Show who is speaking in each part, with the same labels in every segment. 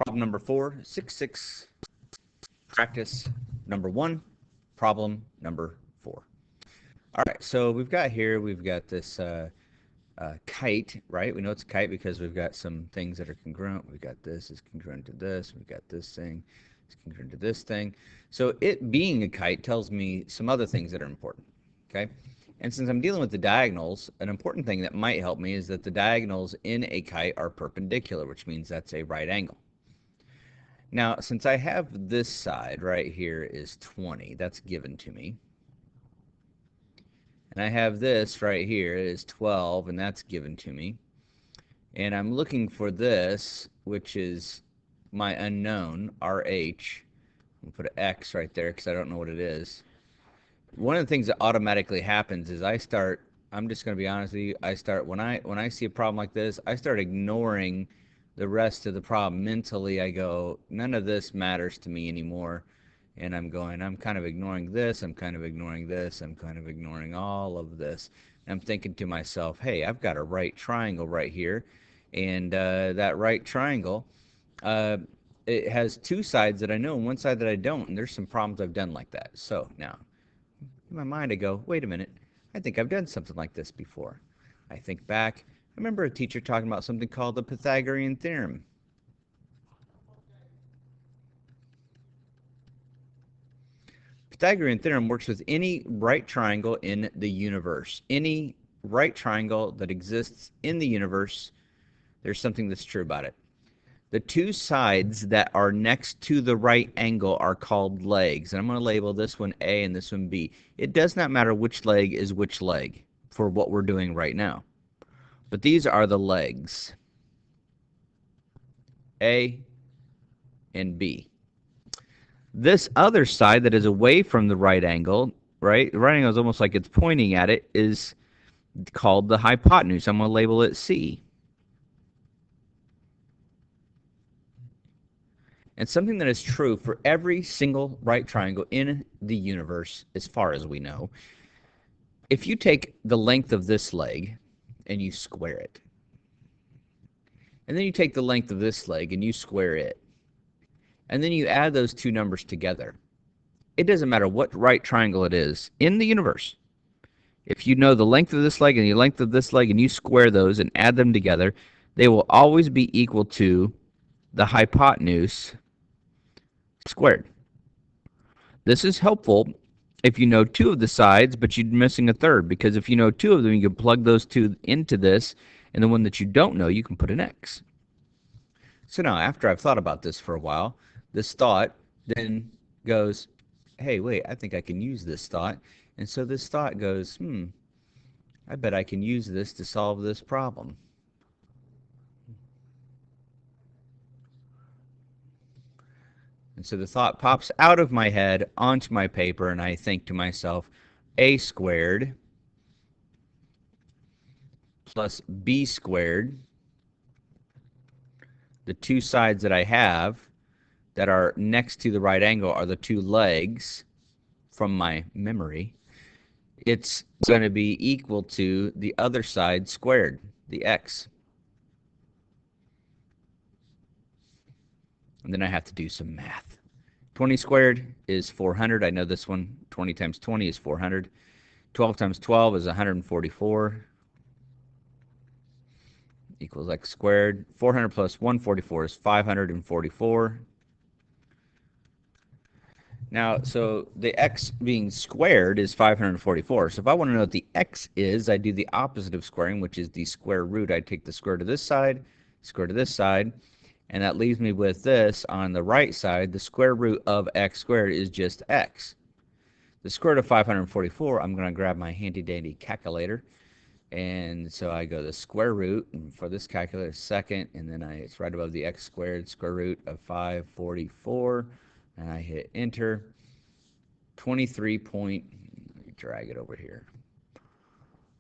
Speaker 1: Problem number 4, 6-6, practice number 1, problem number 4. All right, so we've got this kite, right? We know it's a kite because we've got some things that are congruent. We've got this is congruent to this. We've got this thing is congruent to this thing. So it being a kite tells me some other things that are important, okay? And since I'm dealing with the diagonals, an important thing that might help me is that the diagonals in a kite are perpendicular, which means that's a right angle. Now, since I have this side right here is 20, that's given to me. And I have this right here is 12, and that's given to me. And I'm looking for this, which is my unknown, RH. I'll put an X right there because I don't know what it is. One of the things that automatically happens is I'm just going to be honest with you, when I see a problem like this, I start ignoring the rest of the problem. Mentally, I go, none of this matters to me anymore. And I'm kind of ignoring this, I'm kind of ignoring this, I'm kind of ignoring all of this. And I'm thinking to myself, hey, I've got a right triangle right here. And that right triangle, it has two sides that I know and one side that I don't. And there's some problems I've done like that. So now, in my mind, I go, wait a minute, I think I've done something like this before. I think back. I remember a teacher talking about something called the Pythagorean theorem. Pythagorean theorem works with any right triangle in the universe. Any right triangle that exists in the universe, there's something that's true about it. The two sides that are next to the right angle are called legs. And I'm going to label this one A and this one B. It does not matter which leg is which leg for what we're doing right now. But these are the legs, A and B. This other side that is away from the right angle, right? The right angle is almost like it's pointing at it, is called the hypotenuse. I'm going to label it C. And something that is true for every single right triangle in the universe, as far as we know, if you take the length of this leg and you square it, and then you take the length of this leg and you square it, and then you add those two numbers together, it doesn't matter what right triangle it is in the universe. If you know the length of this leg and the length of this leg and you square those and add them together, they will always be equal to the hypotenuse squared. This is helpful if you know two of the sides, but you're missing a third, because if you know two of them, you can plug those two into this, and the one that you don't know, you can put an X. So now, after I've thought about this for a while, this thought then goes, hey, wait, I think I can use this thought. And so this thought goes, I bet I can use this to solve this problem. And so the thought pops out of my head onto my paper, and I think to myself, A squared plus B squared, the two sides that I have that are next to the right angle are the two legs from my memory. It's going to be equal to the other side squared, the X. And then I have to do some math. 20 squared is 400. I know this one. 20 times 20 is 400. 12 times 12 is 144. Equals X squared. 400 plus 144 is 544. Now, so the X being squared is 544. So if I want to know what the X is, I do the opposite of squaring, which is the square root. I take the square root of this side, square root of this side, and that leaves me with this on the right side. The square root of X squared is just X. The square root of 544, I'm going to grab my handy-dandy calculator. And so I go the square root, and for this calculator, second, and then it's right above the X squared, square root of 544. And I hit enter. 23 point, let me drag it over here.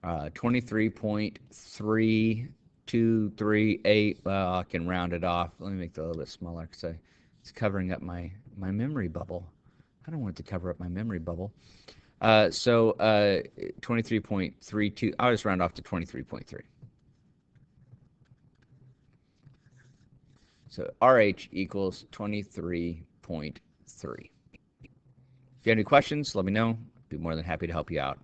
Speaker 1: 23.3238. Well, I can round it off. Let me make it a little bit smaller because it's covering up my memory bubble. I don't want it to cover up my memory bubble. 23.32. I'll just round off to 23.3. So RH equals 23.3. If you have any questions, let me know. I'd be more than happy to help you out.